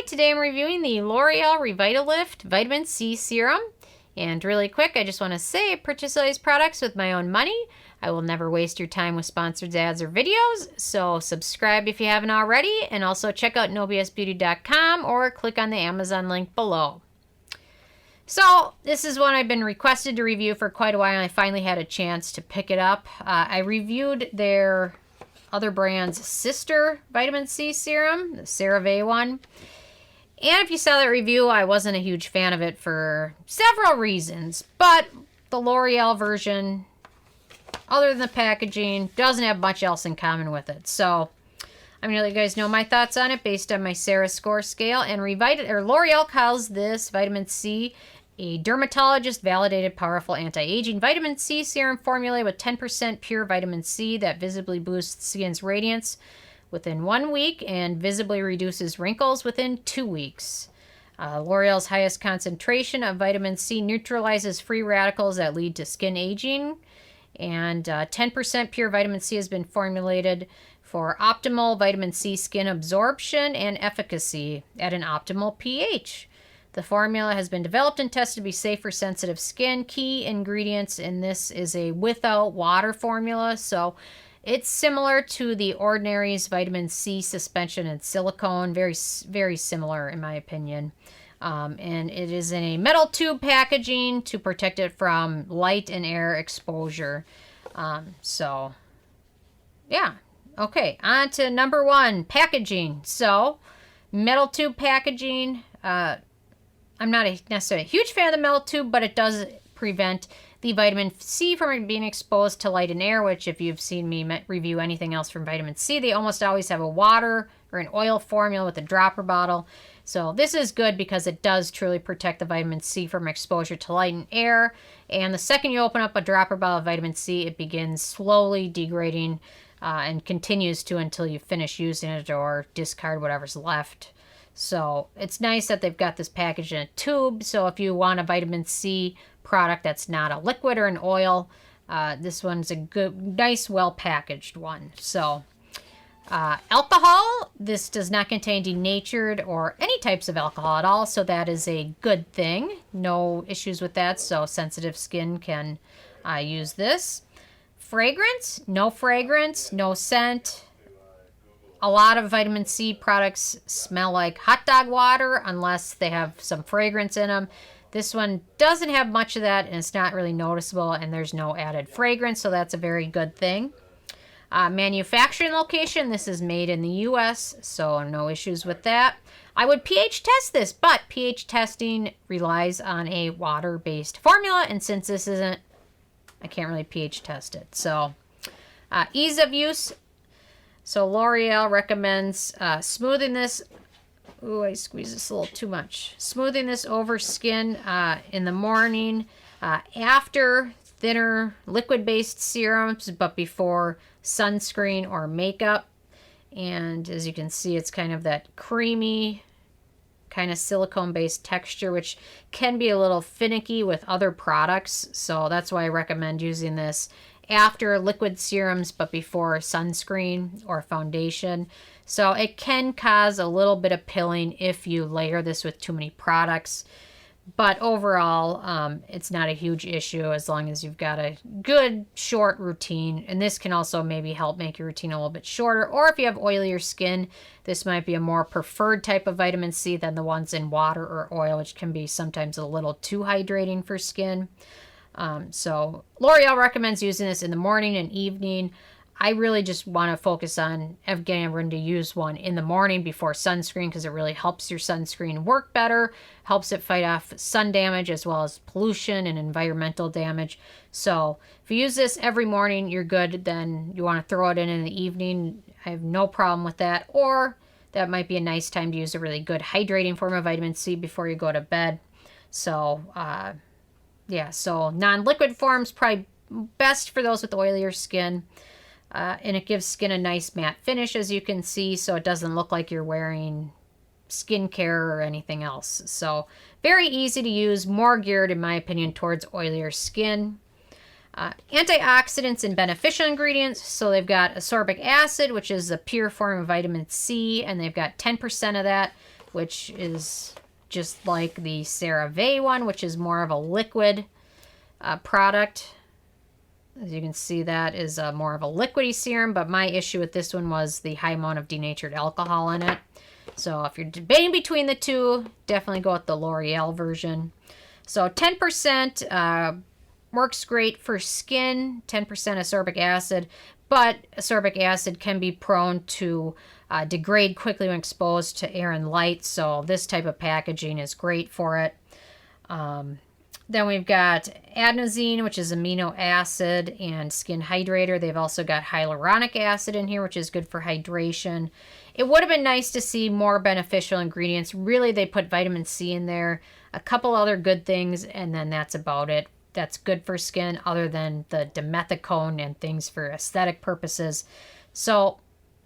today I'm reviewing the Loreal Revitalift Vitamin C Serum. And really quick, I just want to say I purchase all these products with my own money. I will never waste your time with sponsored ads or videos, so subscribe if you haven't already, and also check out nobsbeauty.com or click on the Amazon link below. So, this is one I've been requested to review for quite a while, and I finally had a chance to pick it up. I reviewed their other brand's sister vitamin C serum, the CeraVe one. And if you saw that review, I wasn't a huge fan of it for several reasons. But the L'Oreal version, other than the packaging, doesn't have much else in common with it. So I'm going to let you guys know my thoughts on it based on my Sarah score scale. And L'Oreal calls this vitamin C a dermatologist-validated, powerful anti-aging vitamin C serum formulated with 10% pure vitamin C that visibly boosts skin's radiance within 1 week and visibly reduces wrinkles within 2 weeks. L'Oreal's highest concentration of vitamin C neutralizes free radicals that lead to skin aging. And 10% pure vitamin C has been formulated for optimal vitamin C skin absorption and efficacy at an optimal pH. The formula has been developed and tested to be safe for sensitive skin. Key ingredients in this is a without water formula, so it's similar to the Ordinary's vitamin C suspension and silicone, very, very similar in my opinion. And it is in a metal tube packaging to protect it from light and air exposure. Yeah. Okay, on to number one, packaging. So, metal tube packaging. I'm not necessarily a huge fan of the metal tube, but it does prevent the vitamin C from being exposed to light and air, which if you've seen me review anything else from vitamin C, they almost always have a water or an oil formula with a dropper bottle. So this is good because it does truly protect the vitamin C from exposure to light and air. And the second you open up a dropper bottle of vitamin C, it begins slowly degrading and continues to until you finish using it or discard whatever's left. So it's nice that they've got this package in a tube. So if you want a vitamin C product that's not a liquid or an oil, this one's a good, nice, well-packaged one. So alcohol, this does not contain denatured or any types of alcohol at all. So that is a good thing. No issues with that. So sensitive skin can use this. Fragrance, no scent. A lot of vitamin C products smell like hot dog water unless they have some fragrance in them. This one doesn't have much of that, and it's not really noticeable, and there's no added fragrance, so that's a very good thing. Manufacturing location, this is made in the U.S., so no issues with that. I would pH test this, but pH testing relies on a water-based formula, and since this isn't, I can't really pH test it. So ease of use. So L'Oreal recommends smoothing this. Ooh, I squeeze this a little too much. Smoothing this over skin in the morning after thinner liquid-based serums, but before sunscreen or makeup. And as you can see, it's kind of that creamy, kind of silicone-based texture, which can be a little finicky with other products. So that's why I recommend using this after liquid serums but before sunscreen or foundation. So it can cause a little bit of pilling if you layer this with too many products, but overall it's not a huge issue as long as you've got a good short routine. And this can also maybe help make your routine a little bit shorter, or if you have oilier skin, this might be a more preferred type of vitamin C than the ones in water or oil, which can be sometimes a little too hydrating for skin. So L'Oreal recommends using this in the morning and evening. I really just want to focus on getting everyone to use one in the morning before sunscreen because it really helps your sunscreen work better, helps it fight off sun damage as well as pollution and environmental damage. So if you use this every morning, you're good. Then you want to throw it in the evening. I have no problem with that. Or that might be a nice time to use a really good hydrating form of vitamin C before you go to bed. So, yeah, so non-liquid forms probably best for those with oilier skin. And it gives skin a nice matte finish, as you can see, so it doesn't look like you're wearing skincare or anything else. So very easy to use, more geared, in my opinion, towards oilier skin. Antioxidants and beneficial ingredients. So they've got ascorbic acid, which is a pure form of vitamin C, and they've got 10% of that. which is just like the CeraVe one, which is more of a liquid product. As you can see, that is more of a liquidy serum, but my issue with this one was the high amount of denatured alcohol in it. So if you're debating between the two, definitely go with the Loreal version. So 10% works great for skin, 10% ascorbic acid, but ascorbic acid can be prone to degrade quickly when exposed to air and light, so this type of packaging is great for it. Then we've got adenosine, which is amino acid and skin hydrator. They've also got hyaluronic acid in here, which is good for hydration. It would have been nice to see more beneficial ingredients. Really, they put vitamin C in there, a couple other good things, and then that's about it. That's good for skin other than the Dimethicone and things for aesthetic purposes. So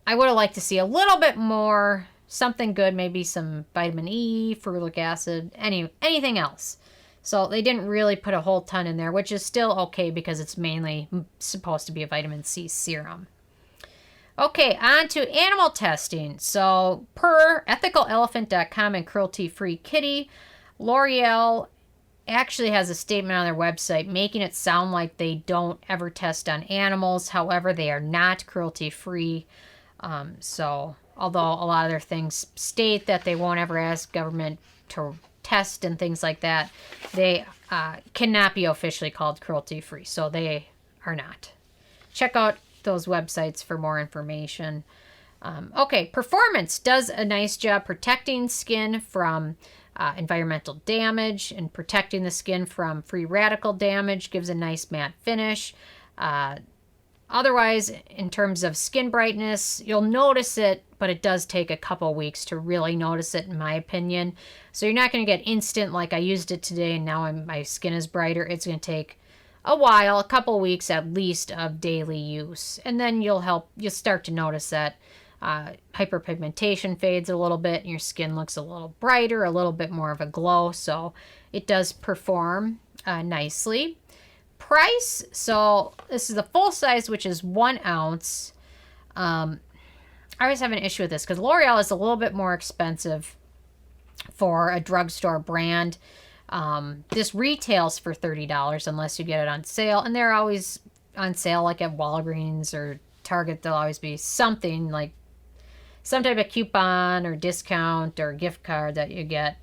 I would have liked to see a little bit more, something good, maybe some vitamin E, ferulic acid, anything else. So they didn't really put a whole ton in there, which is still okay because it's mainly supposed to be a vitamin C serum. Okay, on to animal testing. So per ethicalelephant.com and Cruelty Free Kitty, L'Oreal actually has a statement on their website making it sound like they don't ever test on animals. However, they are not cruelty free. So although a lot of their things state that they won't ever ask government to test and things like that, they cannot be officially called cruelty free. So they are not. Check out those websites for more information. Okay, Performance does a nice job protecting skin from environmental damage and protecting the skin from free radical damage, gives a nice matte finish. Otherwise, in terms of skin brightness, you'll notice it, but it does take a couple weeks to really notice it, in my opinion. So you're not going to get instant, like I used it today and now my skin is brighter. It's going to take a while, a couple weeks at least of daily use. And then you'll start to notice that hyperpigmentation fades a little bit and your skin looks a little brighter, a little bit more of a glow. So it does perform nicely. Price, so this is the full size, which is 1 ounce. I always have an issue with this because L'Oreal is a little bit more expensive for a drugstore brand. This retails for $30 unless you get it on sale, and they're always on sale, like at Walgreens or Target. There'll always be something like some type of coupon or discount or gift card that you get.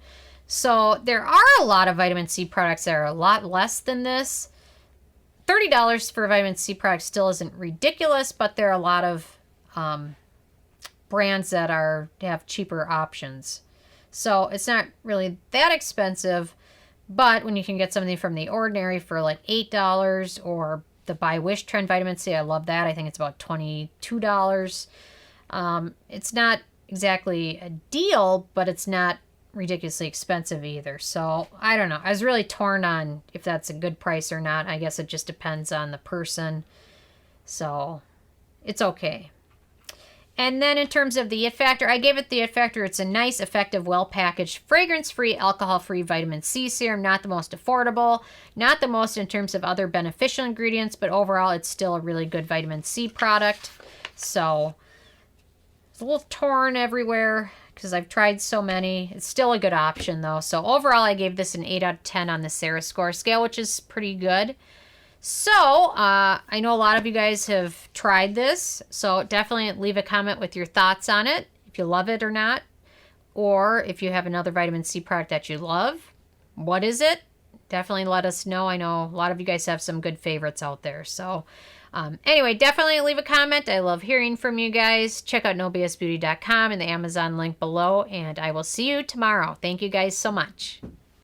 So there are a lot of vitamin C products that are a lot less than this. $30 for a vitamin C product still isn't ridiculous, but there are a lot of brands that have cheaper options. So it's not really that expensive, but when you can get something from The Ordinary for like $8 or the By Wish Trend Vitamin C, I love that. I think it's about $22. It's not exactly a deal, but it's not ridiculously expensive either. So I don't know. I was really torn on if that's a good price or not. I guess it just depends on the person. So it's okay. And then in terms of the it factor, I gave it the it factor. It's a nice, effective, well-packaged, fragrance-free, alcohol-free vitamin C serum. Not the most affordable, not the most in terms of other beneficial ingredients, but overall it's still a really good vitamin C product. So it's a little torn everywhere because I've tried so many. It's still a good option though. So overall I gave this an 8 out of 10 on the Sarah score scale, which is pretty good. So, I know a lot of you guys have tried this, so definitely leave a comment with your thoughts on it, if you love it or not, or if you have another vitamin C product that you love. What is it? Definitely let us know. I know a lot of you guys have some good favorites out there. So, anyway, definitely leave a comment. I love hearing from you guys. Check out nobsbeauty.com and the Amazon link below, and I will see you tomorrow. Thank you guys so much.